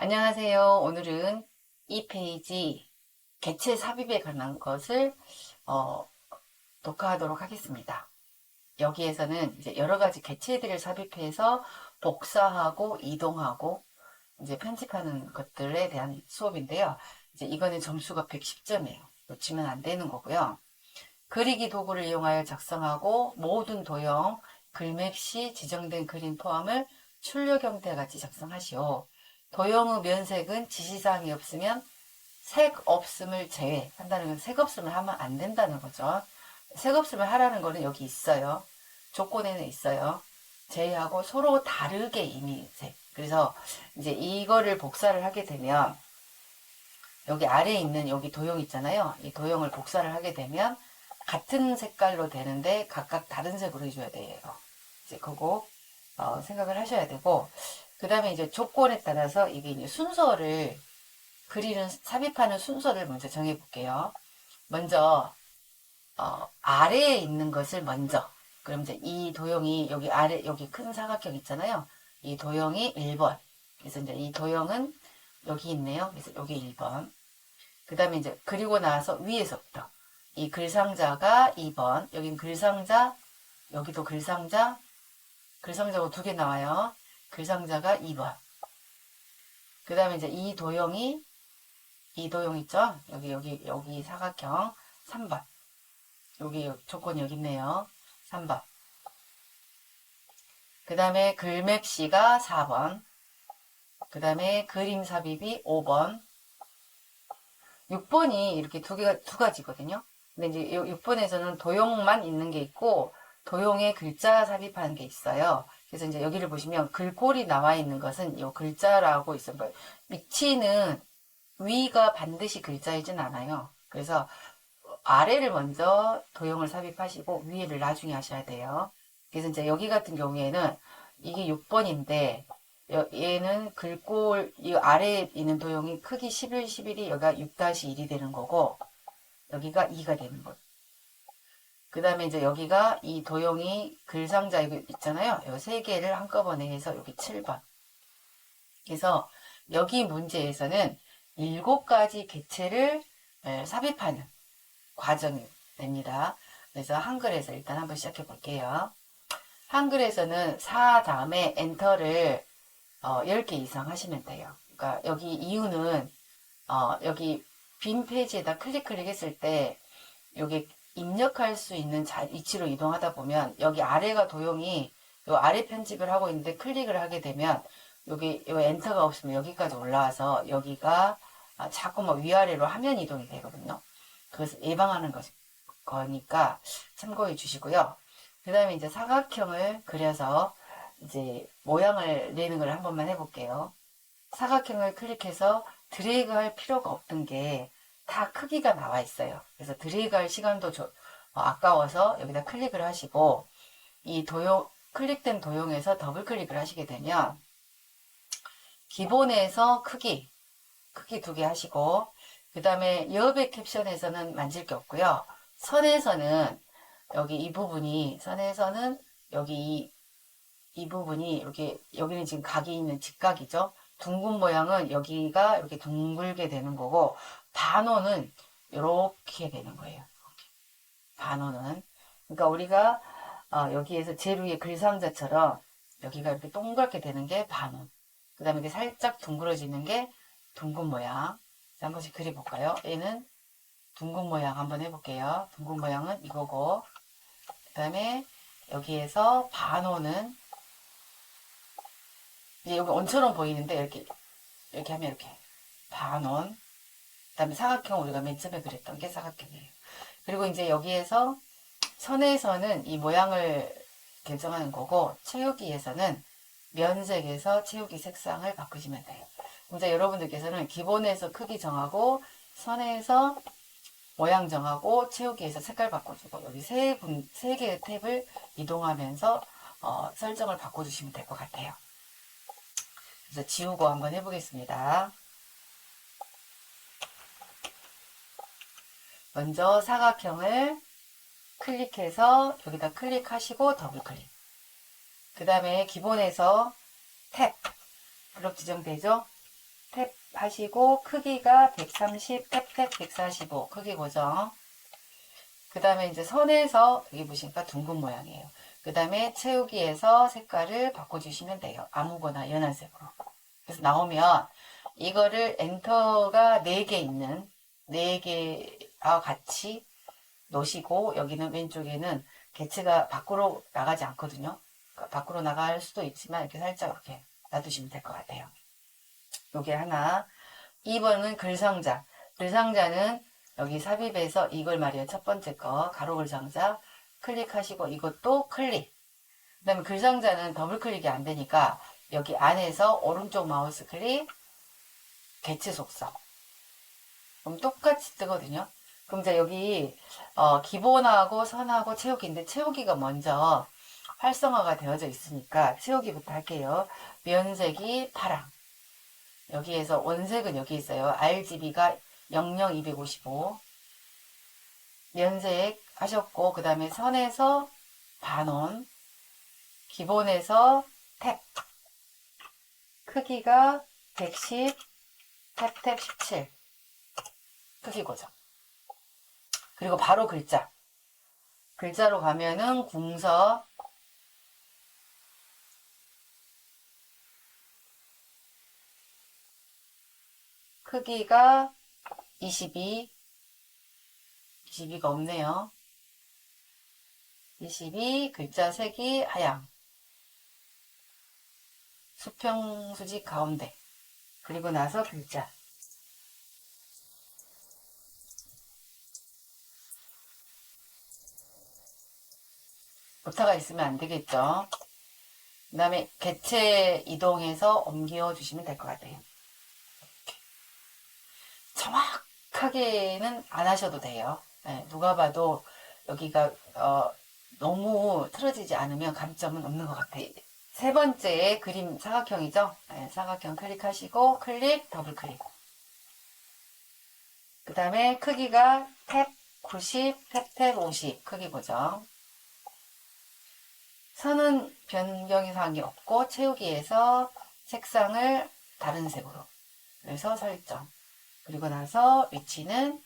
안녕하세요. 오늘은 이 페이지 개체 삽입에 관한 것을 녹화하도록 하겠습니다. 여기에서는 이제 여러 가지 개체들을 삽입해서 복사하고 이동하고 이제 편집하는 것들에 대한 수업인데요. 이제 이거는 점수가 110점이에요. 놓치면 안 되는 거고요. 그리기 도구를 이용하여 작성하고 모든 도형, 글맵 시 지정된 그림 포함을 출력 형태 같이 작성하시오. 도형의 면색은 지시사항이 없으면 색 없음을 제외한다는 건 색 없음을 하면 안 된다는 거죠. 색 없음을 하라는 거는 여기 있어요. 조건에는 있어요. 제외하고 서로 다르게 이미 색. 그래서 이제 이거를 복사를 하게 되면 여기 아래에 있는 여기 도형 있잖아요. 이 도형을 복사를 하게 되면 같은 색깔로 되는데 각각 다른 색으로 해줘야 돼요. 이제 그거 생각을 하셔야 되고, 그 다음에 이제 조건에 따라서 이게 이제 순서를 그리는 삽입하는 순서를 먼저 정해 볼게요. 먼저 아래에 있는 것을 먼저. 그럼 이제 이 도형이 여기 아래 여기 큰 사각형 있잖아요. 이 도형이 1번. 그래서 이제 이 도형은 여기 있네요. 그래서 여기 1번. 그 다음에 이제 그리고 나서 위에서부터 이 글상자가 2번. 여긴 글상자, 여기도 글상자, 글상자가 2개 나와요. 글상자가 2번. 그 다음에 이제 이 도형 있죠? 여기 사각형 3번. 여기 조건이 여기 있네요. 3번. 그 다음에 글맵시가 4번. 그 다음에 그림 삽입이 5번. 6번이 이렇게 두 가지거든요. 근데 이제 6번에서는 도형만 있는 게 있고, 도형에 글자 삽입하는 게 있어요. 그래서 이제 여기를 보시면 글꼴이 나와 있는 것은 이 글자라고 있어요. 위치는 위가 반드시 글자이진 않아요. 그래서 아래를 먼저 도형을 삽입하시고 위를 나중에 하셔야 돼요. 그래서 이제 여기 같은 경우에는 이게 6번인데 얘는 글꼴 이 아래에 있는 도형이 크기 11, 11이 여기가 6-1이 되는 거고 여기가 2가 되는 거예요. 그 다음에 이제 여기가 이 도형이 글상자 이거 있잖아요. 이 세 개를 한꺼번에 해서 여기 7번. 그래서 여기 문제에서는 7가지 개체를 삽입하는 과정이 됩니다. 그래서 한글에서 일단 한번 시작해 볼게요. 한글에서는 4 다음에 엔터를 10개 이상 하시면 돼요. 그러니까 여기 이유는 여기 빈 페이지에다 클릭했을 때 여기 입력할 수 있는 위치로 이동하다 보면 여기 아래가 도형이 요 아래 편집을 하고 있는데 클릭을 하게 되면 여기 요 엔터가 없으면 여기까지 올라와서 여기가 자꾸 막 위아래로 화면 이동이 되거든요. 그것을 예방하는 거니까 참고해 주시고요. 그 다음에 이제 사각형을 그려서 이제 모양을 내는 걸 한 번만 해볼게요. 사각형을 클릭해서 드래그 할 필요가 없던 게 다 크기가 나와 있어요. 그래서 드래그 할 시간도 아까워서 여기다 클릭을 하시고 이 클릭된 도형에서 더블 클릭을 하시게 되면 기본에서 크기 2개 하시고 그 다음에 여백 캡션에서는 만질 게 없고요. 선에서는 여기 이 부분이 선에서는 여기 이 부분이 이렇게 여기는 지금 각이 있는 직각이죠. 둥근 모양은 여기가 이렇게 둥글게 되는 거고 반원은 이렇게 되는 거예요. 반원은 그러니까 우리가 여기에서 제일 위에 글상자처럼 여기가 이렇게 동그랗게 되는 게 반원. 그 다음에 이렇게 살짝 둥그러지는 게 둥근 모양. 한 번씩 그려볼까요? 얘는 둥근 모양 한번 해볼게요. 둥근 모양은 이거고 그 다음에 여기에서 반원은 이제 여기 원처럼 보이는데 이렇게 하면 이렇게 반원. 그 다음에 사각형 우리가 맨 처음에 그렸던 게 사각형이에요. 그리고 이제 여기에서 선에서는 이 모양을 결정하는 거고 채우기에서는 면색에서 채우기 색상을 바꾸시면 돼요. 이제 여러분들께서는 기본에서 크기 정하고 선에서 모양 정하고 채우기에서 색깔 바꿔주고 여기 세 개의 탭을 이동하면서 설정을 바꿔주시면 될 것 같아요. 그래서 지우고 한번 해보겠습니다. 먼저 사각형을 클릭해서 여기다 클릭하시고 더블 클릭. 그 다음에 기본에서 탭 블록 지정되죠? 탭 하시고 크기가 130, 탭 145 크기 고정. 그 다음에 이제 선에서 여기 보시니까 둥근 모양이에요. 그 다음에 채우기에서 색깔을 바꿔주시면 돼요. 아무거나 연한 색으로. 그래서 나오면 이거를 엔터가 4개 있는 4개와 같이 놓으시고 여기는 왼쪽에는 개체가 밖으로 나가지 않거든요. 그러니까 밖으로 나갈 수도 있지만 이렇게 살짝 이렇게 놔두시면 될 것 같아요. 요게 하나. 2번은 글상자. 글상자는 여기 삽입에서 이걸 말이에요. 첫 번째 거 가로 글상자 클릭하시고 이것도 클릭. 그 다음에 글상자는 더블 클릭이 안 되니까 여기 안에서 오른쪽 마우스 클릭 개체 속성. 그럼 똑같이 뜨거든요. 그럼 이제 여기 기본하고 선하고 채우기인데 채우기가 먼저 활성화가 되어져 있으니까 채우기부터 할게요. 면색이 파랑. 여기에서 원색은 여기 있어요. RGB가 00255 면색 하셨고 그 다음에 선에서 반원 기본에서 탭 크기가 110 탭 17 크기 고정. 그리고 바로 글자로 가면은 궁서 크기가 22가 없네요. 22 글자 색이 하양 수평수직 가운데 그리고 나서 글자 오타가 있으면 안 되겠죠. 그 다음에 개체 이동해서 옮겨 주시면 될 것 같아요. 정확하게는 안 하셔도 돼요. 네, 누가 봐도 여기가 너무 틀어지지 않으면 감점은 없는 것 같아요. 세 번째 그림 사각형이죠. 네, 사각형 클릭하시고 클릭 더블 클릭. 그 다음에 크기가 탭 90, 탭 50 크기 고정. 선은 변경이 사항이 없고 채우기에서 색상을 다른 색으로 그래서 설정. 그리고 나서 위치는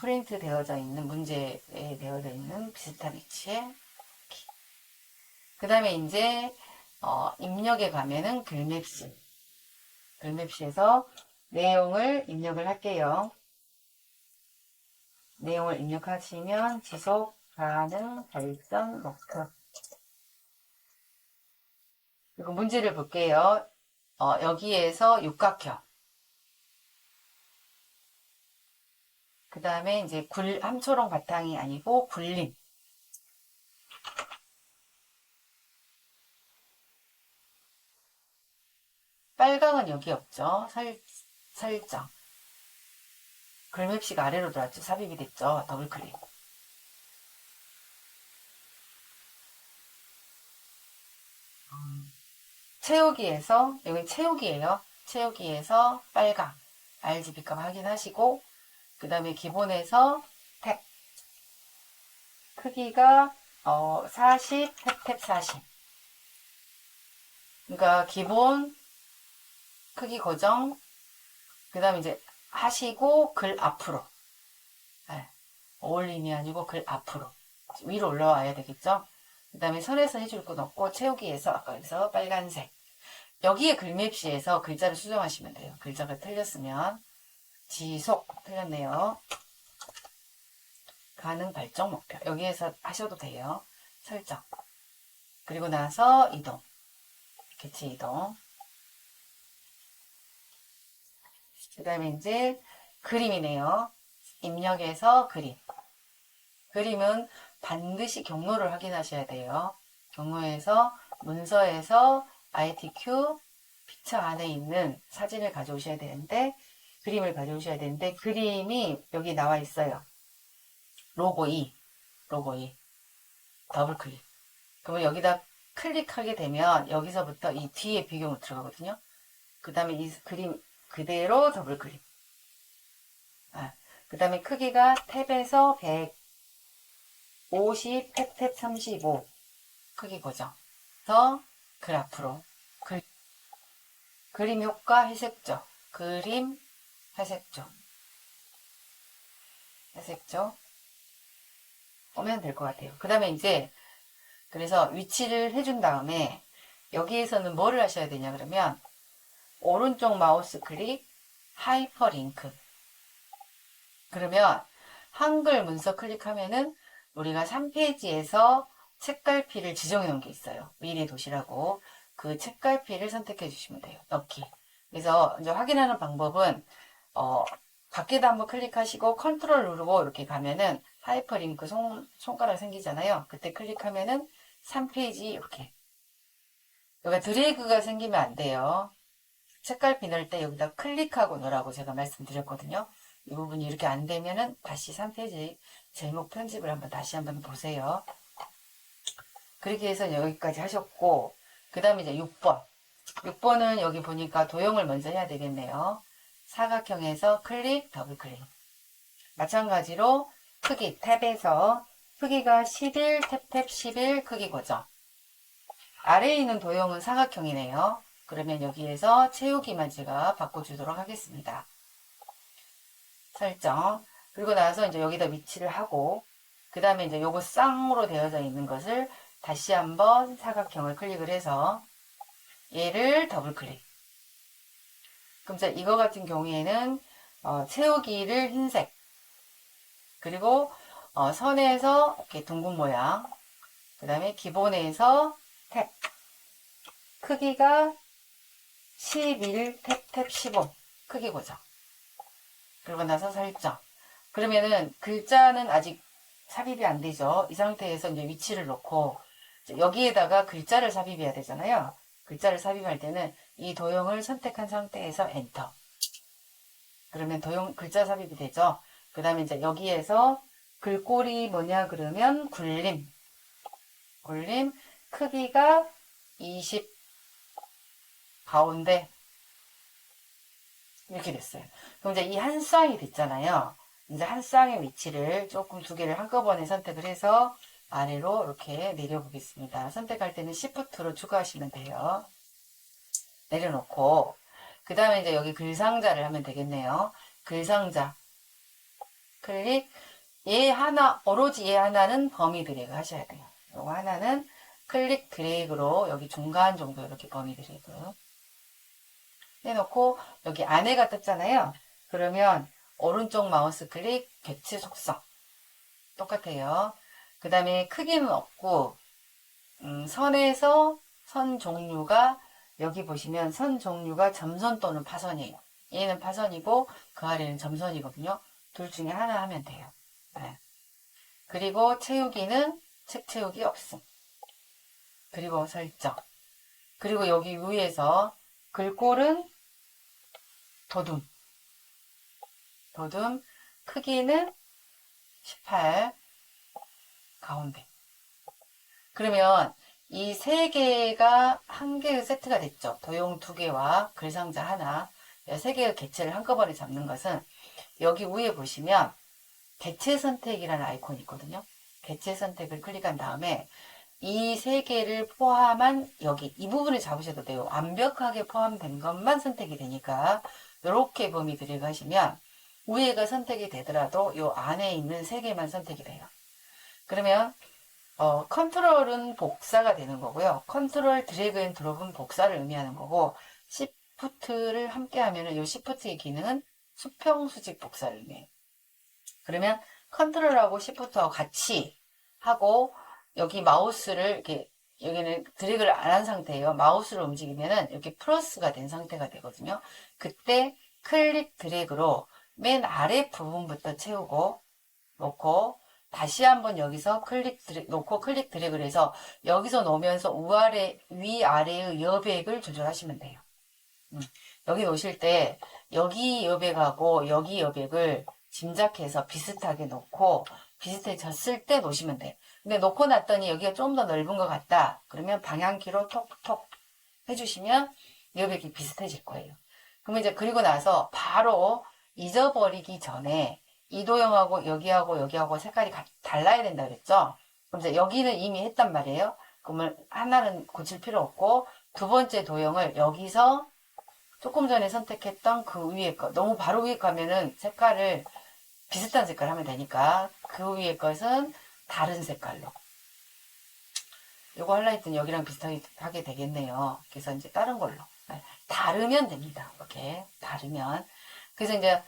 프린트 되어져 있는 문제에 되어져 있는 비슷한 위치에 그 다음에 이제 입력에 가면은 글맵시에서 내용을 입력을 할게요. 내용을 입력하시면 지속 가능 발전 목표. 그리고 문제를 볼게요. 여기에서 육각형. 그 다음에 이제 함초롱 바탕이 아니고 굴림. 빨강은 여기 없죠. 설정. 글맵시가 아래로 들어왔죠. 삽입이 됐죠. 더블 클릭. 채우기에서 여기 채우기예요. 채우기에서 빨강 RGB 값 확인하시고 그 다음에 기본에서 탭 크기가 40 탭 40 그러니까 기본 크기 고정 그 다음에 이제 하시고 글 앞으로 네. 어울림이 아니고 글 앞으로 위로 올라와야 되겠죠. 그 다음에 선에서 해줄 건 없고 채우기에서 아까 여기서 빨간색 여기에 글맵시에서 글자를 수정하시면 돼요. 글자가 틀렸으면 지속 틀렸네요. 가능 발정 목표 여기에서 하셔도 돼요. 설정 그리고 나서 이동 개체 이동 그 다음에 이제 그림이네요. 입력에서 그림은 반드시 경로를 확인하셔야 돼요. 경로에서 문서에서 ITQ 피처 안에 있는 사진을 가져오셔야 되는데 그림을 가져오셔야 되는데 그림이 여기 나와 있어요. 로고 2 더블 클릭 그러면 여기다 클릭하게 되면 여기서부터 이 뒤에 비경으로 들어가거든요. 그 다음에 이 그림 그대로 더블 클릭 그 다음에 크기가 탭에서 150 탭 35 크기 고정 그래서 글 앞으로 그림 효과 회색조 그림, 회색조. 회색조. 오면 될 것 같아요. 그 다음에 이제, 그래서 위치를 해준 다음에, 여기에서는 뭐를 하셔야 되냐, 그러면, 오른쪽 마우스 클릭, 하이퍼링크. 그러면, 한글 문서 클릭하면은, 우리가 3페이지에서 책갈피를 지정해 놓은 게 있어요. 미래 도시라고. 그 책갈피를 선택해 주시면 돼요. 넣기. 그래서 이제 확인하는 방법은 밖에다 한번 클릭하시고 컨트롤 누르고 이렇게 가면은 하이퍼링크 손가락 생기잖아요. 그때 클릭하면은 3페이지 이렇게. 여기가 드래그가 생기면 안 돼요. 책갈피 넣을 때 여기다 클릭하고 넣으라고 제가 말씀드렸거든요. 이 부분이 이렇게 안 되면은 다시 3페이지 제목 편집을 한번 다시 한번 보세요. 그렇게 해서 여기까지 하셨고, 그 다음에 이제 6번. 6번은 여기 보니까 도형을 먼저 해야 되겠네요. 사각형에서 클릭, 더블 클릭. 마찬가지로 크기, 탭에서 크기가 11, 탭 11 크기고죠. 아래에 있는 도형은 사각형이네요. 그러면 여기에서 채우기만 제가 바꿔주도록 하겠습니다. 설정. 그리고 나서 이제 여기다 위치를 하고, 그 다음에 이제 요거 쌍으로 되어져 있는 것을 다시 한번 사각형을 클릭을 해서 얘를 더블 클릭. 그럼 이거 같은 경우에는 채우기를 흰색, 그리고 선에서 이렇게 둥근 모양, 그 다음에 기본에서 탭, 크기가 11, 탭 15 크기고죠. 그러고 나서 설정. 그러면은 글자는 아직 삽입이 안 되죠. 이 상태에서 이제 위치를 놓고 여기에다가 글자를 삽입해야 되잖아요. 글자를 삽입할 때는 이 도형을 선택한 상태에서 엔터. 그러면 도형 글자 삽입이 되죠. 그 다음에 이제 여기에서 글꼴이 뭐냐 그러면 굴림. 굴림 크기가 20 가운데 이렇게 됐어요. 그럼 이제 이 한 쌍이 됐잖아요. 이제 한 쌍의 위치를 조금 두 개를 한꺼번에 선택을 해서 아래로 이렇게 내려보겠습니다. 선택할 때는 Shift로 추가하시면 돼요. 내려놓고 그 다음에 이제 여기 글상자를 하면 되겠네요. 글상자 클릭. 얘 하나, 오로지 얘 하나는 범위 드래그 하셔야 돼요. 요거 하나는 클릭 드래그로 여기 중간 정도 이렇게 범위 드래그 해놓고 여기 안에가 떴잖아요. 그러면 오른쪽 마우스 클릭 객체 속성 똑같아요. 그 다음에 크기는 없고 선에서 선 종류가 여기 보시면 선 종류가 점선 또는 파선이에요. 얘는 파선이고 그 아래는 점선이거든요. 둘 중에 하나 하면 돼요. 네. 그리고 채우기는 책 채우기 없음. 그리고 설정. 그리고 여기 위에서 글꼴은 도둠. 도둠 크기는 18 가운데. 그러면 이 세 개가 한 개의 세트가 됐죠. 도형 두 개와 글상자 하나. 세 개의 객체를 한꺼번에 잡는 것은 여기 위에 보시면 객체 선택이라는 아이콘이 있거든요. 객체 선택을 클릭한 다음에 이 세 개를 포함한 여기 이 부분을 잡으셔도 돼요. 완벽하게 포함된 것만 선택이 되니까 이렇게 범위 드래그 하시면 위에가 선택이 되더라도 이 안에 있는 세 개만 선택이 돼요. 그러면 컨트롤은 복사가 되는 거고요. 컨트롤 드래그 앤 드롭은 복사를 의미하는 거고 시프트를 함께 하면은 이 시프트의 기능은 수평 수직 복사를 의미해요. 그러면 컨트롤하고 시프트하고 같이 하고 여기 마우스를 이렇게 여기는 드래그를 안 한 상태예요. 마우스를 움직이면은 이렇게 플러스가 된 상태가 되거든요. 그때 클릭 드래그로 맨 아래 부분부터 채우고 놓고 다시 한번 여기서 놓고 클릭 드래그를 해서 여기서 놓으면서 위아래의 여백을 조절하시면 돼요. 여기 놓으실 때 여기 여백하고 여기 여백을 짐작해서 비슷하게 놓고 비슷해졌을 때 놓으시면 돼요. 근데 놓고 났더니 여기가 좀 더 넓은 것 같다. 그러면 방향키로 톡톡 해주시면 여백이 비슷해질 거예요. 그러면 이제 그리고 나서 바로 잊어버리기 전에 이 도형하고 여기하고 색깔이 달라야 된다 그랬죠? 그럼 이제 여기는 이미 했단 말이에요. 그러면 하나는 고칠 필요 없고 두 번째 도형을 여기서 조금 전에 선택했던 그 위에 거, 너무 바로 위에 가면은 색깔을 비슷한 색깔 하면 되니까 그 위에 것은 다른 색깔로. 요거 하이라이트는 여기랑 비슷하게 되겠네요. 그래서 이제 다른 걸로. 네, 다르면 됩니다. 이렇게 다르면. 그래서 이제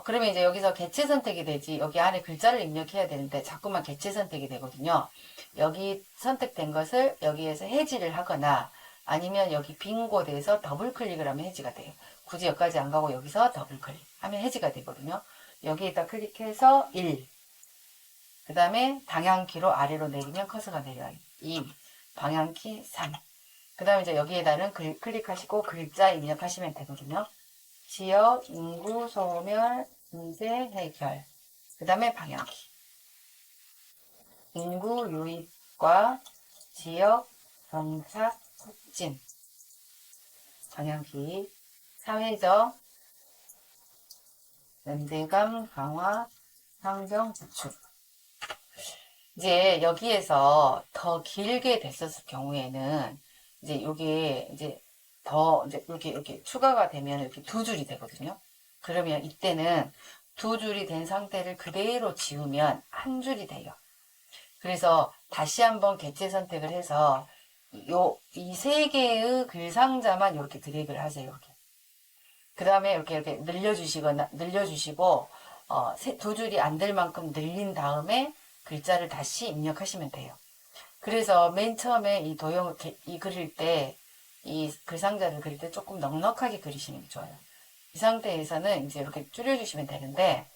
그러면 이제 여기서 개체 선택이 되지. 여기 안에 글자를 입력해야 되는데 자꾸만 개체 선택이 되거든요. 여기 선택된 것을 여기에서 해지를 하거나 아니면 여기 빈 곳에서 더블 클릭을 하면 해지가 돼요. 굳이 여기까지 안 가고 여기서 더블 클릭 하면 해지가 되거든요. 여기에다 클릭해서 1. 그 다음에 방향키로 아래로 내리면 커서가 내려요. 2. 방향키 3. 그 다음에 이제 여기에다는 클릭하시고 글자 입력하시면 되거든요. 지역, 인구, 소멸, 인쇄, 해결. 그 다음에 방향키. 인구 유입과 지역, 정착, 촉진. 방향키. 사회적, 연대감, 강화, 환경, 구축. 이제 여기에서 더 길게 됐었을 경우에는 이제 요게 이제 더 이제 이렇게 추가가 되면 이렇게 두 줄이 되거든요. 그러면 이때는 두 줄이 된 상태를 그대로 지우면 한 줄이 돼요. 그래서 다시 한번 개체 선택을 해서 이 세 개의 글 상자만 이렇게 드래그를 하세요. 이렇게. 그 다음에 이렇게 늘려주시고 두 줄이 안 될 만큼 늘린 다음에 글자를 다시 입력하시면 돼요. 그래서 맨 처음에 이 그릴 때, 이 글상자를 그릴 때 조금 넉넉하게 그리시는 게 좋아요. 이 상태에서는 이제 이렇게 줄여주시면 되는데,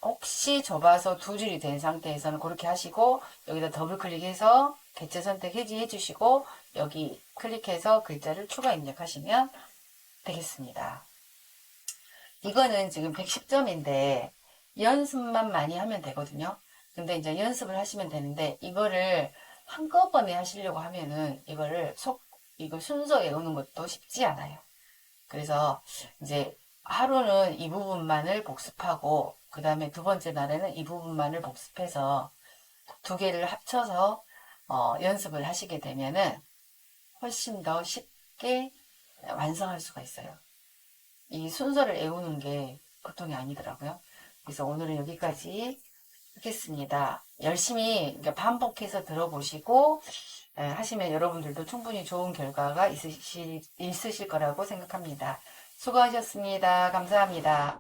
혹시 좁아서 두 줄이 된 상태에서는 그렇게 하시고, 여기다 더블 클릭해서 개체 선택 해지해 주시고, 여기 클릭해서 글자를 추가 입력하시면 되겠습니다. 이거는 지금 110점인데, 연습만 많이 하면 되거든요. 근데 이제 연습을 하시면 되는데, 이거를 한꺼번에 하시려고 하면은, 이걸 순서 외우는 것도 쉽지 않아요. 그래서 이제 하루는 이 부분만을 복습하고, 그 다음에 두 번째 날에는 이 부분만을 복습해서 두 개를 합쳐서 연습을 하시게 되면은 훨씬 더 쉽게 완성할 수가 있어요. 이 순서를 외우는 게 보통이 아니더라고요. 그래서 오늘은 여기까지 하겠습니다. 열심히 반복해서 들어보시고 하시면 여러분들도 충분히 좋은 결과가 있으실 거라고 생각합니다. 수고하셨습니다. 감사합니다.